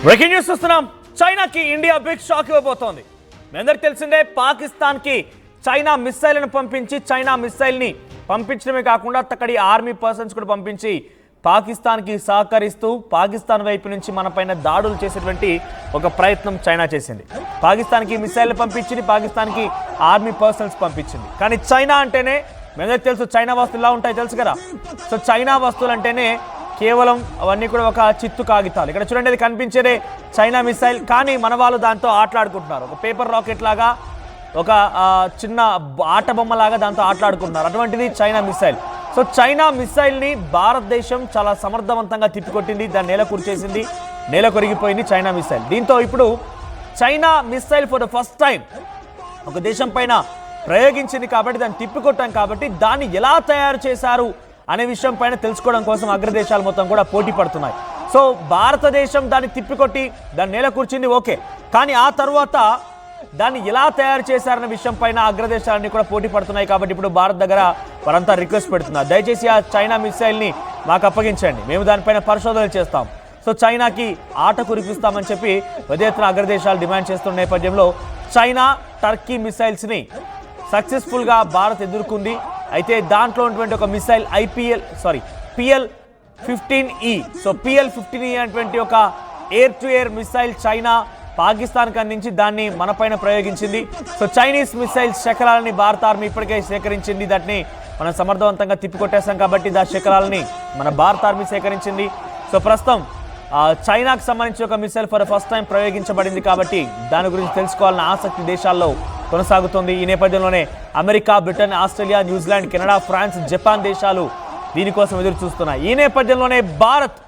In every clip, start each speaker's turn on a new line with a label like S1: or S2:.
S1: Breaking news చూస్తున్నాం. చైనాకి India big shock ఇవ్వబోతోంది. మీ అందరికి తెలిసిందే, పాకిస్తాన్కి చైనా మిస్సైల్ను పంపించి చైనా మిస్సైల్ని పంపించడమే కాకుండా అక్కడి ఆర్మీ పర్సన్స్ కూడా పంపించి పాకిస్తాన్కి సహకరిస్తూ పాకిస్తాన్ వైపు నుంచి మనపైన దాడులు చేసేటువంటి ఒక ప్రయత్నం చైనా చేసింది. పాకిస్తాన్కి మిస్సైల్ని పంపించింది, పాకిస్తాన్కి ఆర్మీ పర్సన్స్ పంపించింది. కానీ చైనా అంటేనే మీ అందరికి తెలుసు, చైనా వస్తువులు ఎలా ఉంటాయి తెలుసు కదా. సో చైనా వస్తువులు అంటేనే కేవలం అవన్నీ కూడా ఒక చిత్తు కాగితాలు. ఇక్కడ చూడండి, అది కనిపించేదే చైనా మిసైల్. కానీ మన వాళ్ళు దాంతో ఆటలాడుకుంటున్నారు. ఒక పేపర్ రాకెట్ లాగా, ఒక చిన్న ఆట బొమ్మలాగా దాంతో ఆటలాడుకుంటున్నారు. అటువంటిది చైనా మిసైల్. సో చైనా మిసైల్ని భారతదేశం చాలా సమర్థవంతంగా తిప్పికొట్టింది, దాన్ని నేల కూర్చేసింది, నేల కొరిగిపోయింది చైనా మిసైల్. దీంతో ఇప్పుడు China missile for the first time ఒక దేశం పైన ప్రయోగించింది కాబట్టి, దాన్ని తిప్పికొట్టాం కాబట్టి దాన్ని ఎలా తయారు చేశారు అనే విషయం పైన తెలుసుకోవడం కోసం అగ్రదేశాలు మొత్తం కూడా పోటీ పడుతున్నాయి. సో భారతదేశం దాన్ని తిప్పికొట్టి దాన్ని నేల కూర్చింది, ఓకే. కానీ ఆ తర్వాత దాన్ని ఎలా తయారు చేశారనే విషయం పైన అగ్రదేశాలన్నీ కూడా పోటీ పడుతున్నాయి. కాబట్టి ఇప్పుడు భారత్ దగ్గర వారంతా రిక్వెస్ట్ పెడుతున్నారు, దయచేసి ఆ చైనా మిసైల్ని మాకు అప్పగించండి, మేము దానిపైన పరిశోధనలు చేస్తాం. సో చైనాకి ఆట కురిపిస్తామని చెప్పి పెద్ద ఎత్తున అగ్రదేశాలు డిమాండ్ చేస్తున్న నేపథ్యంలో చైనా టర్కీ మిసైల్స్ని సక్సెస్ఫుల్గా భారత్ ఎదుర్కొంది. అయితే దాంట్లో ఉన్నటువంటి ఒక మిసైల్ PL-15E. సో PL-15E అనేటువంటి ఒక air to air missile China పాకిస్తాన్కి అందించి దాన్ని మనపైన ప్రయోగించింది. సో చైనీస్ మిసైల్స్ శకలాలని భారత ఆర్మీ ఇప్పటికే సేకరించింది. దాన్ని మనం సమర్థవంతంగా తిప్పికొట్టేస్తాం కాబట్టి దా శకలాలని మన భారత ఆర్మీ సేకరించింది. సో ప్రస్తుతం చైనాకు సంబంధించి ఒక మిసైల్ ఫర్ ఫస్ట్ టైం ప్రయోగించబడింది కాబట్టి దాని గురించి తెలుసుకోవాలన్న ఆసక్తి దేశాల్లో కొనసాగుతోంది. ఈ నేపథ్యంలోనే America, Britain, Australia, New Zealand, Canada, France, Japan దేశాలు దీనికోసం ఎదురు చూస్తున్నాయి. ఈ నేపథ్యంలోనే భారత్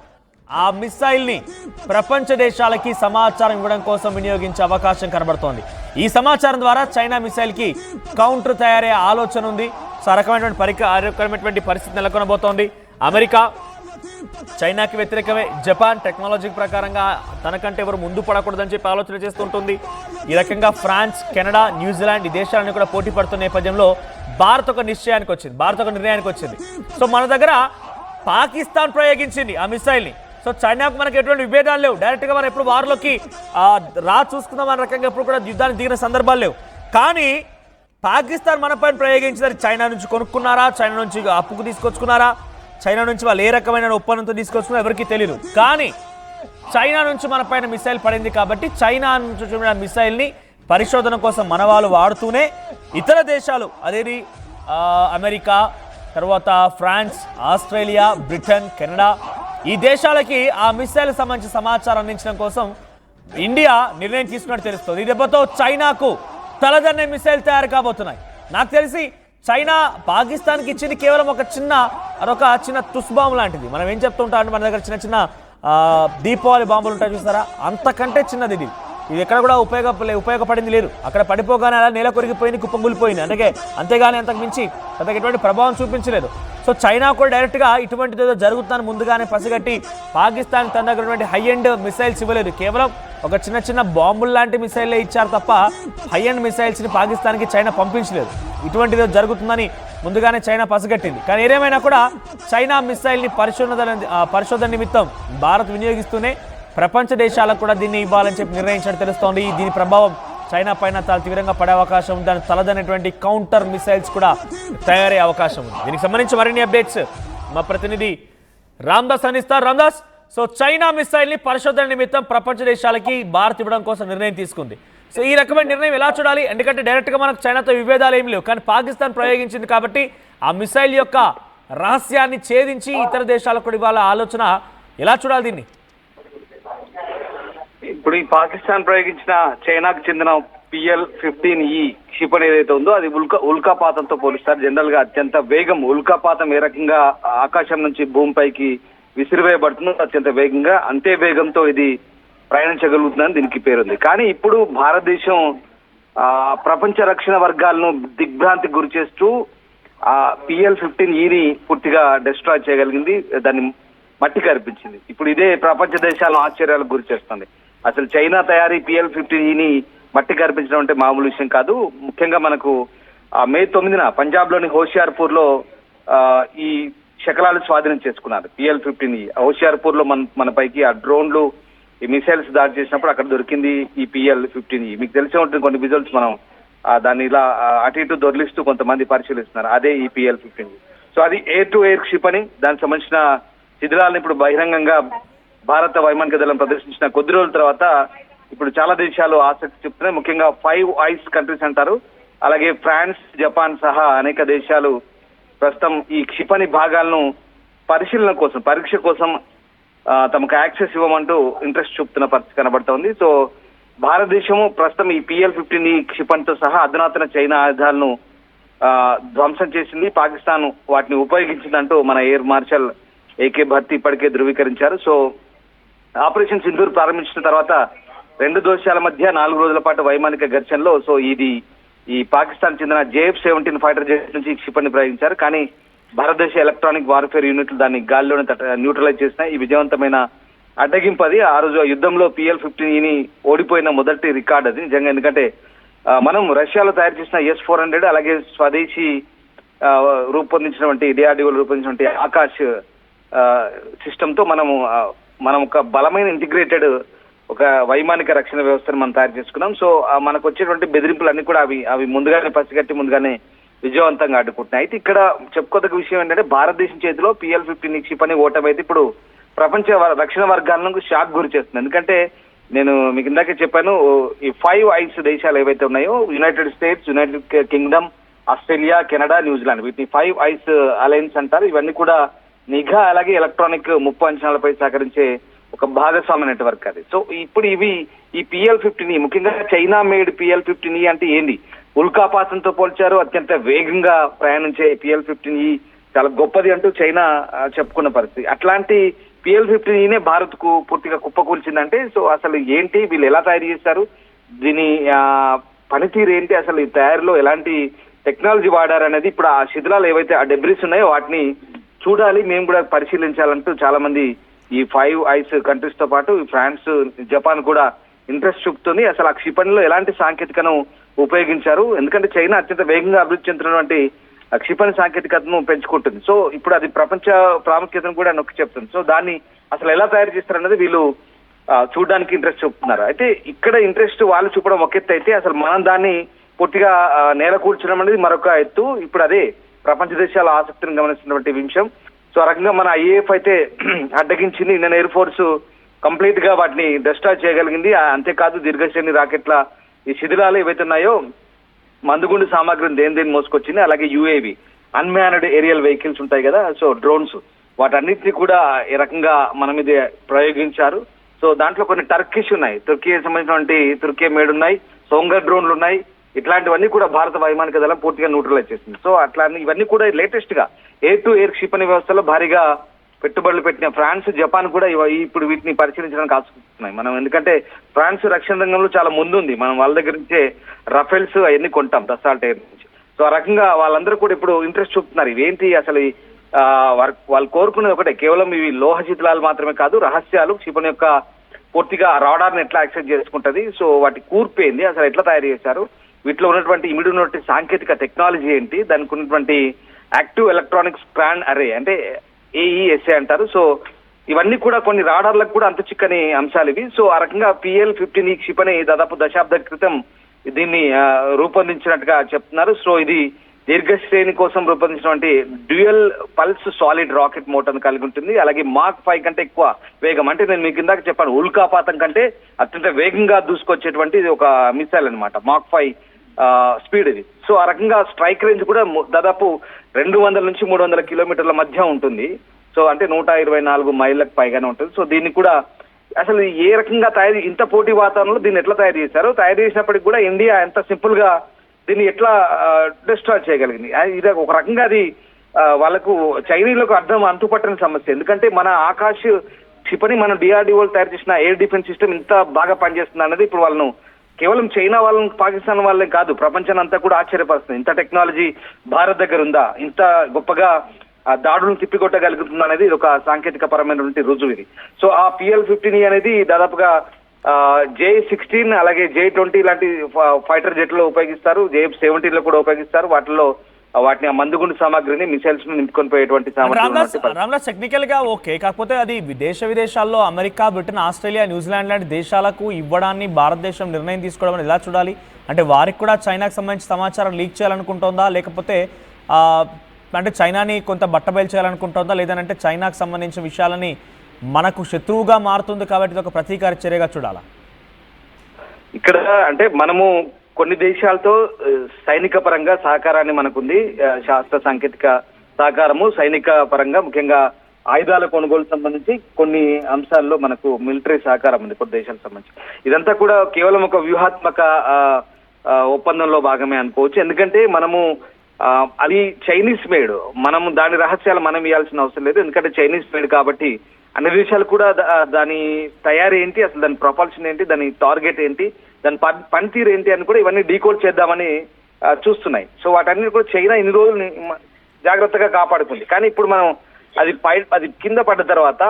S1: ఆ మిసైల్ని ప్రపంచ దేశాలకి సమాచారం ఇవ్వడం కోసం వినియోగించే అవకాశం కనబడుతోంది. ఈ సమాచారం ద్వారా చైనా మిసైల్కి కౌంటర్ తయారయ్యే ఆలోచన ఉంది. సో ఆ రకమైనటువంటి పరిస్థితి నెలకొనబోతోంది. అమెరికా చైనాకి వ్యతిరేకమే, జపాన్ టెక్నాలజీ ప్రకారంగా తనకంటే ఎవరు ముందు పడకూడదని చెప్పి ఆలోచన చేస్తుంటుంది. ఈ రకంగా ఫ్రాన్స్, కెనడా, న్యూజిలాండ్ ఈ దేశాలన్నీ కూడా పోటీ పడుతున్న నేపథ్యంలో భారత్ ఒక నిర్ణయానికి వచ్చింది. సో మన దగ్గర పాకిస్తాన్ ప్రయోగించింది ఆ మిసైల్ని. సో చైనాకు మనకి ఎటువంటి విభేదాలు లేవు, డైరెక్ట్గా మనం ఎప్పుడు వారిలోకి చూసుకుందాం అనే రకంగా ఎప్పుడు కూడా యుద్ధానికి దిగిన సందర్భాలు లేవు. కానీ పాకిస్తాన్ మన పైన ప్రయోగించినది చైనా నుంచి కొనుక్కున్నారా, చైనా నుంచి అప్పుకు తీసుకొచ్చుకున్నారా, చైనా నుంచి వాళ్ళు ఏ రకమైన ఒప్పందంతో తీసుకొచ్చుకున్నా ఎవరికి తెలియదు. కానీ చైనా నుంచి మన పైన మిసైల్ పడింది కాబట్టి చైనా నుంచి మిసైల్ని పరిశోధన కోసం మన వాళ్ళు వాడుతూనే ఇతర దేశాలు, అదేది అమెరికా, తర్వాత ఫ్రాన్స్, ఆస్ట్రేలియా, బ్రిటన్, కెనడా ఈ దేశాలకి ఆ మిసైల్ సంబంధించిన సమాచారం అందించడం కోసం ఇండియా నిర్ణయం తీసుకున్నట్టు తెలుస్తుంది. ఈ దెబ్బతో చైనాకు తలదన్నే మిసైల్ తయారు కాబోతున్నాయి. నాకు తెలిసి చైనా పాకిస్తాన్కి ఇచ్చింది కేవలం ఒక చిన్న తుస్ బాంబు లాంటిది. మనం ఏం చెప్తుంటాం అంటే, మన దగ్గర చిన్న దీపావళి బాంబులు ఉంటాయి చూసారా, అంతకంటే చిన్నది ఇది. ఇది ఎక్కడ కూడా ఉపయోగపడింది లేదు. అక్కడ పడిపోగానే అలా నేల కొరిగిపోయింది, కుప్పంగులిపోయింది. అంతేగాని అంతకు మించి అంతకు ఎటువంటి ప్రభావం చూపించలేదు. సో చైనా కూడా డైరెక్ట్గా ఇటువంటిది ఏదో జరుగుతుందని ముందుగానే పసిగట్టి పాకిస్తాన్ తన దగ్గర హై ఎండ్ మిసైల్స్ ఇవ్వలేదు. కేవలం ఒక చిన్న బాంబులు లాంటి మిసైల్లే ఇచ్చారు తప్ప హై ఎండ్ మిసైల్స్ని పాకిస్తాన్కి చైనా పంపించలేదు. ఇటువంటిది జరుగుతుందని ముందుగానే చైనా పసిగట్టింది. కానీ ఏదేమైనా కూడా చైనా మిసైల్ని పరిశోధన నిమిత్తం భారత్ వినియోగిస్తూనే ప్రపంచ దేశాలకు కూడా దీన్ని ఇవ్వాలని చెప్పి నిర్ణయించినట్టు తెలుస్తోంది. దీని ప్రభావం చైనా పైన చాలా తీవ్రంగా పడే అవకాశం ఉంది. దాని తలదనేటువంటి కౌంటర్ మిసైల్స్ కూడా తయారయ్యే అవకాశం ఉంది. దీనికి సంబంధించి మరిన్ని అప్డేట్స్ మా ప్రతినిధి రామ్దాస్ అందిస్తారు. రామ్దాస్, సో చైనా మిసైల్ని పరిశోధన నిమిత్తం ప్రపంచ దేశాలకి భారత్ ఇవ్వడం కోసం నిర్ణయం తీసుకుంది. సో ఈ రకమైన నిర్ణయం ఎలా చూడాలి? ఎందుకంటే డైరెక్ట్గా మనకు చైనాతో విభేదాలు ఏమి లేవు, కానీ పాకిస్తాన్ ప్రయోగించింది కాబట్టి ఆ మిసైల్ యొక్క రహస్యాన్ని ఛేదించి ఇతర దేశాలకు కూడా ఇవ్వాల ఆలోచన. ఎలా చూడాలి దీన్ని?
S2: ఇప్పుడు ఈ పాకిస్తాన్ ప్రయోగించిన చైనాకు చెందిన PL-15E క్షిపణి ఏదైతే ఉందో అది ఉల్కాపాతంతో పోలుస్తారు. జనరల్ గా అత్యంత వేగం, ఉల్కాపాతం ఏ రకంగా ఆకాశం నుంచి భూమిపైకి విసిరివేయబడుతుందో అత్యంత వేగంగా, అంతే వేగంతో ఇది ప్రయాణించగలుగుతుందని దీనికి పేరుంది. కానీ ఇప్పుడు భారతదేశం ప్రపంచ రక్షణ వర్గాలను దిగ్భ్రాంతికి గురి చేస్తూ PL-15Eని పూర్తిగా డిస్ట్రాయ్ చేయగలిగింది, దాన్ని మట్టి కనిపించింది. ఇప్పుడు ఇదే ప్రపంచ దేశాలను ఆశ్చర్యాలకు గురి చేస్తుంది. అసలు చైనా తయారీ PL-15Eని మట్టి కనిపించడం అంటే మామూలు విషయం కాదు. ముఖ్యంగా మనకు మే 9న పంజాబ్లోని హోషియార్పూర్లో ఈ శకలాలు స్వాధీనం చేసుకున్నారు PL-15E. హోషియార్పూర్ లో మన పైకి ఆ డ్రోన్లు ఈ మిసైల్స్ దాడి చేసినప్పుడు అక్కడ దొరికింది ఈ PL-15E. మీకు తెలిసే ఉంటుంది కొన్ని విజువల్స్ మనం దాన్ని ఇలా అటు ఇటు దొర్లిస్తూ కొంతమంది పరిశీలిస్తున్నారు. అదే ఈ PL-15E. సో అది ఎయిర్ టు ఎయిర్ క్షిప్ అని దానికి సంబంధించిన శిథిలాలను ఇప్పుడు బహిరంగంగా భారత వైమానిక దళం ప్రదర్శించిన కొద్ది రోజుల తర్వాత ఇప్పుడు చాలా దేశాలు ఆసక్తి చూపుతున్నాయి. ముఖ్యంగా 5 ఐస్ కంట్రీస్ అంటారు. అలాగే ఫ్రాన్స్, జపాన్ సహా అనేక దేశాలు ప్రస్తుతం ఈ క్షిపణి భాగాలను పరిశీలన కోసం, పరీక్ష కోసం తమకు యాక్సెస్ ఇవ్వమంటూ ఇంట్రెస్ట్ చూపుతున్న పరిస్థితి కనబడుతోంది. సో భారతదేశము ప్రస్తుతం ఈ PL-15E క్షిపణితో సహా అధునాతన చైనా ఆయుధాలను ధ్వంసం చేసింది. పాకిస్తాన్ వాటిని ఉపయోగించిందంటూ మన ఎయిర్ మార్షల్ AK భర్తీ ఇప్పటికే ధృవీకరించారు. సో ఆపరేషన్ సింధూర్ ప్రారంభించిన తర్వాత రెండు దేశాల మధ్య 4 రోజుల పాటు వైమానిక ఘర్షణలో సో ఇది ఈ పాకిస్తాన్ చెందిన JF-17 ఫైటర్ జెట్ నుంచి క్షిపణి ప్రయోగించారు. కానీ భారతదేశ ఎలక్ట్రానిక్ వార్ఫేర్ యూనిట్లు దాన్ని గాల్లోనే న్యూట్రలైజ్ చేసినాయి. ఈ విజయవంతమైన అడ్డగింపు అది. ఆ రోజు యుద్ధంలో PL-15Eని ఓడిపోయిన మొదటి రికార్డ్ అది నిజంగా. ఎందుకంటే మనం రష్యాలో తయారు చేసిన S-400 అలాగే స్వదేశీ రూపొందించినటువంటి DRDO రూపొందించినటువంటి ఆకాశ్ సిస్టమ్ తో మనం ఒక బలమైన ఇంటిగ్రేటెడ్ ఒక వైమానిక రక్షణ వ్యవస్థను మనం తయారు చేసుకున్నాం. సో మనకు వచ్చేటువంటి బెదిరింపులన్నీ కూడా అవి ముందుగానే పసిగట్టి ముందుగానే విజయవంతంగా అడ్డుకుంటున్నాయి. అయితే ఇక్కడ చెప్పుకోదగ్గ విషయం ఏంటంటే భారతదేశం చేతిలో PL-15E క్షిపణి ఓటమి అయితే ఇప్పుడు ప్రపంచ రక్షణ వర్గాలను షాక్ గురి చేస్తుంది. ఎందుకంటే నేను మీకు ఇందాకే చెప్పాను, ఈ 5 ఐస్ దేశాలు ఏవైతే ఉన్నాయో United states, United Kingdom, Australia, Canada, New Zealand, వీటిని 5 ఐస్ అలయన్స్ అంటారు. ఇవన్నీ కూడా నిఘా అలాగే ఎలక్ట్రానిక్ ముప్పు అంచనాలపై సహకరించే ఒక భాగస్వామ్య నెట్వర్క్ అది. సో ఇప్పుడు ఈ PL-15E ముఖ్యంగా చైనా మేడ్ PL-15E అంటే ఏంది? ఉల్కాపాతంతో పోల్చారు. అత్యంత వేగంగా ప్రయాణించే PL-15E చాలా గొప్పది అంటూ చైనా చెప్పుకున్న పరిస్థితి. అట్లాంటి PL-15Eనే భారత్ కు పూర్తిగా కుప్పకూల్చిందంటే సో అసలు ఏంటి, వీళ్ళు ఎలా తయారు చేశారు, దీని పనితీరు ఏంటి, అసలు ఈ తయారీలో ఎలాంటి టెక్నాలజీ వాడారు అనేది ఇప్పుడు ఆ శిథిలాలు ఏవైతే ఆ డెబ్రిస్ ఉన్నాయో వాటిని చూడాలి, మేము కూడా పరిశీలించాలంటూ చాలా మంది ఈ 5 ఐస్ కంట్రీస్ తో పాటు ఫ్రాన్స్, జపాన్ కూడా ఇంట్రెస్ట్ చూపుతుంది. అసలు ఆ క్షిపణిలో ఎలాంటి సాంకేతికను ఉపయోగించారు, ఎందుకంటే చైనా అత్యంత వేగంగా అభివృద్ధి చెందుతున్నటువంటి క్షిపణి సాంకేతికతను పెంచుకుంటుంది. సో ఇప్పుడు అది ప్రపంచ ప్రాముఖ్యతను కూడా నొక్కి చెప్తుంది. సో దాన్ని అసలు ఎలా తయారు చేస్తారన్నది వీళ్ళు చూడడానికి ఇంట్రెస్ట్ చూపుతున్నారు. అయితే ఇక్కడ ఇంట్రెస్ట్ వాళ్ళు చూపడం ఒక ఎత్తు అయితే అసలు మనం దాన్ని పూర్తిగా నేల కూర్చడం అనేది మరొక ఎత్తు. ఇప్పుడు అదే ప్రపంచ దేశాల ఆసక్తిని గమనిస్తున్నటువంటి విషయం. సో ఆ రకంగా మన IAF అయితే అడ్డగించింది. ఇండియన్ ఎయిర్ ఫోర్స్ కంప్లీట్ గా వాటిని డిస్ట్రాయ్ చేయగలిగింది. అంతేకాదు దీర్ఘశ్రేణి రాకెట్ల ఈ శిథిలాలు ఏవైతే ఉన్నాయో మందుగుండు సామాగ్రిని దేని మోసుకొచ్చింది. అలాగే UAV అన్మ్యాన్డ్ ఏరియల్ వెహికల్స్ ఉంటాయి కదా, సో డ్రోన్స్, వాటన్నిటిని కూడా ఈ రకంగా మన మీద ప్రయోగించారు. సో దాంట్లో కొన్ని టర్కిష్ ఉన్నాయి, తుర్కీ సంబంధించినటువంటి తుర్కీ మేడ్ ఉన్నాయి, సోంగర్ డ్రోన్లు ఉన్నాయి. ఇట్లాంటివన్నీ కూడా భారత వైమానిక దళం పూర్తిగా న్యూట్రలైజ్ చేసింది. సో అట్లా ఇవన్నీ కూడా లేటెస్ట్ గా ఎయిర్ టు ఎయిర్ క్షిపణి వ్యవస్థలో భారీగా పెట్టుబడులు పెట్టిన ఫ్రాన్స్, జపాన్ కూడా ఇప్పుడు వీటిని పరిశీలించడానికి ఆసక్తిస్తున్నాయి మనం. ఎందుకంటే ఫ్రాన్స్ రక్షణ రంగంలో చాలా ముందుంది. మనం వాళ్ళ దగ్గర నుంచే రఫేల్స్ అవన్నీ కొంటాం దసాల్ట్ ఎయిర్ నుంచి. సో ఆ రకంగా వాళ్ళందరూ కూడా ఇప్పుడు ఇంట్రెస్ట్ చూపుతున్నారు. ఇవేంటి అసలు వాళ్ళు కోరుకునేది ఒకటే, కేవలం ఇవి లోహ శిథిలాలు మాత్రమే కాదు, రహస్యాలు, క్షిపణి యొక్క పూర్తిగా రాడార్ని ఎట్లా యాక్సెస్ చేసుకుంటది, సో వాటి కూర్పేంది, అసలు ఎట్లా తయారు చేశారు, వీటిలో ఉన్నటువంటి ఇమిడినటువంటి సాంకేతిక టెక్నాలజీ ఏంటి, దానికి ఉన్నటువంటి యాక్టివ్ ఎలక్ట్రానిక్స్ స్ట్రాండ్ అరే అంటే AESA అంటారు. సో ఇవన్నీ కూడా కొన్ని రాడార్లకు కూడా అంత చిక్కని అంశాలు ఇవి. సో ఆ రకంగా PL-15E క్షిపణి దాదాపు దశాబ్ద క్రితం దీన్ని రూపొందించినట్టుగా చెప్తున్నారు. సో ఇది దీర్ఘశ్రేణి కోసం రూపొందించినటువంటి డ్యూయల్ పల్స్ సాలిడ్ రాకెట్ మోటార్ను కలిగి ఉంటుంది. అలాగే Mach 5 కంటే ఎక్కువ వేగం, అంటే నేను మీకు ఇందాక చెప్పాను ఉల్కాపాతం కంటే అత్యంత వేగంగా దూసుకొచ్చేటువంటి ఇది ఒక మిసైల్ అనమాట. Mach 5 స్పీడ్ ఇది. సో ఆ రకంగా స్ట్రైక్ రేంజ్ కూడా దాదాపు 200 నుంచి 300 కిలోమీటర్ల మధ్య ఉంటుంది. సో అంటే 124 మైళ్ళకు పైగానే ఉంటుంది. సో దీన్ని కూడా అసలు ఏ రకంగా ఇంత పోటీ వాతావరణంలో దీన్ని ఎట్లా తయారు చేశారో, తయారు చేసినప్పటికి కూడా ఇండియా ఎంత సింపుల్ గా దీన్ని ఎట్లా డిస్ట్రాయ్ చేయగలిగింది, ఇది ఒక రకంగా అది వాళ్ళకు చైనీయులకు అంతుపట్టని సమస్య. ఎందుకంటే మన ఆకాశ్ క్షిపణి మన DRDO తయారు చేసిన ఎయిర్ డిఫెన్స్ సిస్టమ్ ఇంత బాగా పనిచేస్తుంది అన్నది ఇప్పుడు వాళ్ళను కేవలం చైనా వాళ్ళని, పాకిస్తాన్ వాళ్ళే కాదు, ప్రపంచాన్ని అంతా కూడా ఆశ్చర్యపరుస్తుంది. ఇంత టెక్నాలజీ భారత్ దగ్గర ఉందా, ఇంత గొప్పగా దాడులను తిప్పికొట్టగలుగుతుంది అనేది ఇది ఒక సాంకేతిక పరమైనటువంటి రుజువు ఇది. సో ఆ PL-15E అనేది దాదాపుగా J-16 అలాగే J-20 లాంటి ఫైటర్ జెట్లో ఉపయోగిస్తారు, JF-17 లో కూడా ఉపయోగిస్తారు. వాటిల్లో వాటిని ఆ మందుగుండు సామాగ్రిని మిసైల్స్ ను నింపుకొని పోయేటువంటి సామర్థ్యం ఉన్నటువంటి పరిస్థితి.
S1: రామ్దాస్ టెక్నికల్ గా ఓకే, కాకపోతే అది విదేశాల్లో అమెరికా, బ్రిటన్, ఆస్ట్రేలియా, న్యూజిలాండ్ లాంటి దేశాలకు ఇవ్వడాన్ని భారతదేశం నిర్ణయం తీసుకోవడం ఎలా చూడాలి? అంటే వారికి కూడా చైనాకు సంబంధించి సమాచారం లీక్ చేయాలనుకుంటోందా, లేకపోతే అంటే చైనాని కొంత బట్టబయలు చేయాలనుకుంటోందా, లేదంటే చైనాకు సంబంధించిన విషయాలని మనకు శత్రువుగా మారుతుంది కాబట్టి ఇది ఒక ప్రతీకార చర్యగా చూడాలా?
S2: ఇక్కడ అంటే మనము కొన్ని దేశాలతో సైనిక పరంగా సహకారాన్ని మనకుంది, శాస్త్ర సాంకేతిక సహకారము, సైనిక పరంగా ముఖ్యంగా ఆయుధాల కొనుగోలు సంబంధించి కొన్ని అంశాల్లో మనకు మిలిటరీ సహకారం ఉంది కొన్ని దేశాలకు సంబంధించి. ఇదంతా కూడా కేవలం ఒక వ్యూహాత్మక ఒప్పందంలో భాగమే అనుకోవచ్చు. ఎందుకంటే మనము అది చైనీస్ మేడ్, మనము దాని రహస్యాలు మనం ఇవ్వాల్సిన అవసరం లేదు. ఎందుకంటే చైనీస్ మేడ్ కాబట్టి అన్ని దేశాలు కూడా దాని తయారీ ఏంటి, అసలు దాని ప్రొపల్షన్ ఏంటి, దాని టార్గెట్ ఏంటి, దాని పనితీరు ఏంటి అని కూడా ఇవన్నీ డీకోడ్ చేద్దామని చూస్తున్నాయి. సో వాటన్ని కూడా చైనా ఇన్ని రోజులు జాగ్రత్తగా కాపాడుకుంది. కానీ ఇప్పుడు మనం అది కింద పడ్డ తర్వాత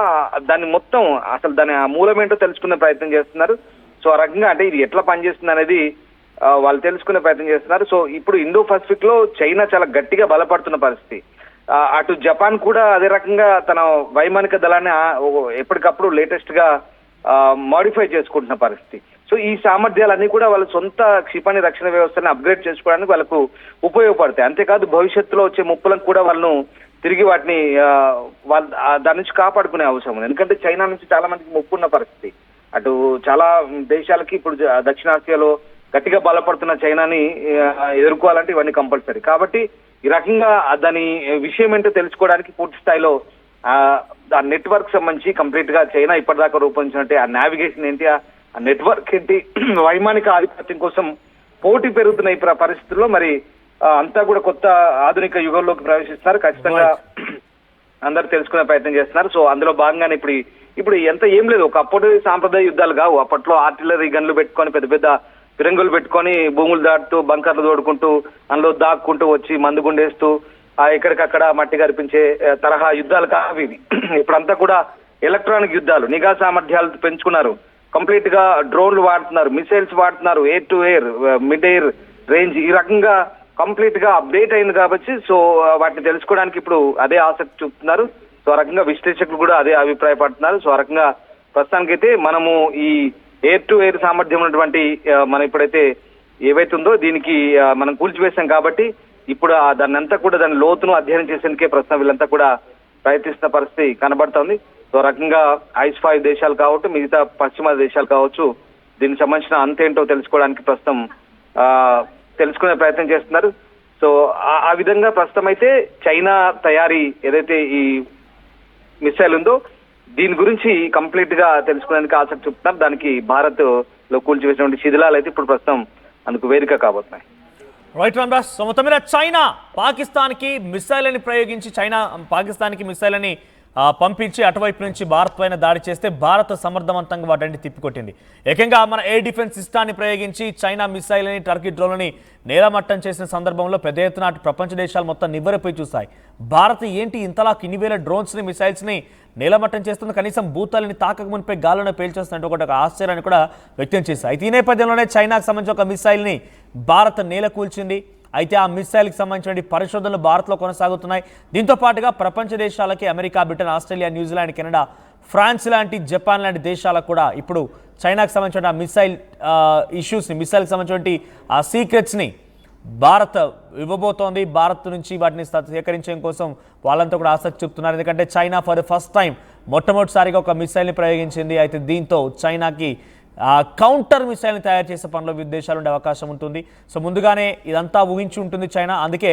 S2: దాన్ని మొత్తం అసలు దాని మూలమేంటో తెలుసుకునే ప్రయత్నం చేస్తున్నారు. సో ఆ రకంగా అంటే ఇది ఎట్లా పనిచేస్తుంది అనేది వాళ్ళు తెలుసుకునే ప్రయత్నం చేస్తున్నారు. సో ఇప్పుడు ఇండో పసిఫిక్ లో చైనా చాలా గట్టిగా బలపడుతున్న పరిస్థితి. అటు జపాన్ కూడా అదే రకంగా తన వైమానిక దళాన్ని ఎప్పటికప్పుడు లేటెస్ట్ గా మాడిఫై చేసుకుంటున్న పరిస్థితి. సో ఈ సామర్థ్యాలన్నీ కూడా వాళ్ళ సొంత క్షిపణి రక్షణ వ్యవస్థని అప్గ్రేడ్ చేసుకోవడానికి వాళ్ళకు ఉపయోగపడతాయి. అంతేకాదు భవిష్యత్తులో వచ్చే ముప్పులకు కూడా వాళ్ళను తిరిగి వాటిని దాని నుంచి కాపాడుకునే అవసరం ఉంది. ఎందుకంటే చైనా నుంచి చాలా మందికి ముప్పు ఉన్న పరిస్థితి. అటు చాలా దేశాలకి ఇప్పుడు దక్షిణాసియాలో గట్టిగా బలపడుతున్న చైనాని ఎదుర్కోవాలంటే ఇవన్నీ కంపల్సరీ. కాబట్టి ఈ రకంగా దాని విషయం ఏంటో తెలుసుకోవడానికి పూర్తి స్థాయిలో ఆ నెట్వర్క్ సంబంధించి కంప్లీట్ గా చైనా ఇప్పటిదాకా రూపొందించినట్టే ఆ నావిగేషన్ ఏంటి, ఆ నెట్వర్క్ ఏంటి, వైమానిక ఆధిపత్యం కోసం పోటీ పెరుగుతున్న ఈ పరిస్థితుల్లో మరి అంతా కూడా కొత్త ఆధునిక యుగంలోకి ప్రవేశిస్తున్నారు. ఖచ్చితంగా అందరూ తెలుసుకునే ప్రయత్నం చేస్తున్నారు. సో అందులో భాగంగానే ఇప్పుడు ఏం లేదు, ఒకప్పుడు సాంప్రదాయ యుద్ధాలు కావు. అప్పట్లో ఆర్టిలరీ గన్లు పెట్టుకొని పెద్ద పెద్ద ఫిరంగులు పెట్టుకొని భూములు దాటుతూ బంకర్లు తోడుకుంటూ అందులో దాక్కుంటూ వచ్చి మందుగుండేస్తూ ఎక్కడికక్కడ మట్టి కరిపించే తరహా యుద్ధాలు కావు ఇవి. ఇప్పుడంతా కూడా ఎలక్ట్రానిక్ యుద్ధాలు, నిఘా సామర్థ్యాలు పెంచుకున్నారు, కంప్లీట్ గా డ్రోన్లు వాడుతున్నారు, మిసైల్స్ వాడుతున్నారు, air to air, mid air range, ఈ రకంగా కంప్లీట్ గా అప్డేట్ అయింది కాబట్టి సో వాటిని తెలుసుకోవడానికి ఇప్పుడు అదే ఆసక్తి చూపుతున్నారు. సో ఆ రకంగా విశ్లేషకులు కూడా అదే అభిప్రాయపడుతున్నారు. సో ఆ రకంగా ప్రస్తుతానికైతే మనము ఈ ఎయిర్ టు ఎయిర్ సామర్థ్యం ఉన్నటువంటి మనం ఇప్పుడైతే ఏవైతే ఉందో దీనికి మనం కూల్చివేశాం కాబట్టి ఇప్పుడు దాన్ని అంతా కూడా దాని లోతును అధ్యయనం చేసేందుకే ప్రస్తుతం వీళ్ళంతా కూడా ప్రయత్నిస్తున్న పరిస్థితి కనబడుతోంది. సో రకంగా ఐస్-5 దేశాలు కావచ్చు, మిగతా పశ్చిమ దేశాలు కావచ్చు, దీనికి సంబంధించిన అంతేంటో తెలుసుకోవడానికి ప్రస్తుతం తెలుసుకునే ప్రయత్నం చేస్తున్నారు. సో ఆ విధంగా ప్రస్తుతం అయితే చైనా తయారీ ఏదైతే ఈ మిసైల్ ఉందో దీని గురించి కంప్లీట్ గా తెలుసుకునేందుకు ఆసక్తి చూపుతున్నారు. దానికి భారత్ లో కూల్చివేసినటువంటి శిథిలాలు అయితే ఇప్పుడు ప్రస్తుతం అందుకు వేదిక కాబోతున్నాయి.
S1: రైట్ రామ్దాస్, సో మొత్తం మీద చైనా పాకిస్తాన్కి మిసైల్ అని ప్రయోగించి పాకిస్తాన్కి మిసైల్ అని పంపించి అటువైపు నుంచి భారత్ పైన దాడి చేస్తే భారత్ సమర్థవంతంగా వాటిని తిప్పికొట్టింది. ఏకంగా మన ఎయిర్ డిఫెన్స్ సిస్టాన్ని ప్రయోగించి చైనా మిసైల్ అని టర్కీ డ్రోన్లని నేలమట్టం చేసిన సందర్భంలో పెద్ద ఎత్తున ప్రపంచ దేశాలు మొత్తం నివ్వెరపోయి చూస్తాయి. భారత్ ఏంటి ఇంతలా ఇన్ని వేల డ్రోన్స్ని మిసైల్స్ని నేలమట్టం చేస్తుంది, కనీసం భూతాలని తాకక మునిపై గాల్లోనే పేల్చేస్తున్నట్టు ఒక ఆశ్చర్యాన్ని కూడా వ్యక్తం చేశాయి. అయితే ఈ నేపథ్యంలోనే చైనాకు సంబంధించి ఒక మిసైల్ని భారత్ నేల కూల్చింది. అయితే ఆ మిసైల్కి సంబంధించిన పరిశోధనలు భారత్లో కొనసాగుతున్నాయి. దీంతో పాటుగా ప్రపంచ దేశాలకి America, Britain, Australia, New Zealand, Canada, France లాంటి, జపాన్ లాంటి దేశాలకు కూడా ఇప్పుడు చైనాకు సంబంధించిన మిసైల్ ఇష్యూస్ని, మిసైల్కి సంబంధించిన ఆ సీక్రెట్స్ని భారత్ ఇవ్వబోతోంది. భారత్ నుంచి వాటిని సేకరించడం కోసం వాళ్ళంతా కూడా ఆసక్తి చూపుతున్నారు. ఎందుకంటే చైనా ఫర్ ఫస్ట్ టైం మొట్టమొదటిసారిగా ఒక మిసైల్ని ప్రయోగించింది. అయితే దీంతో చైనాకి కౌంటర్ మిసైల్ని తయారు చేసే పనిలో విదేశాలు ఉండే అవకాశం ఉంటుంది. సో ముందుగానే ఇదంతా ఊహించి ఉంటుంది చైనా. అందుకే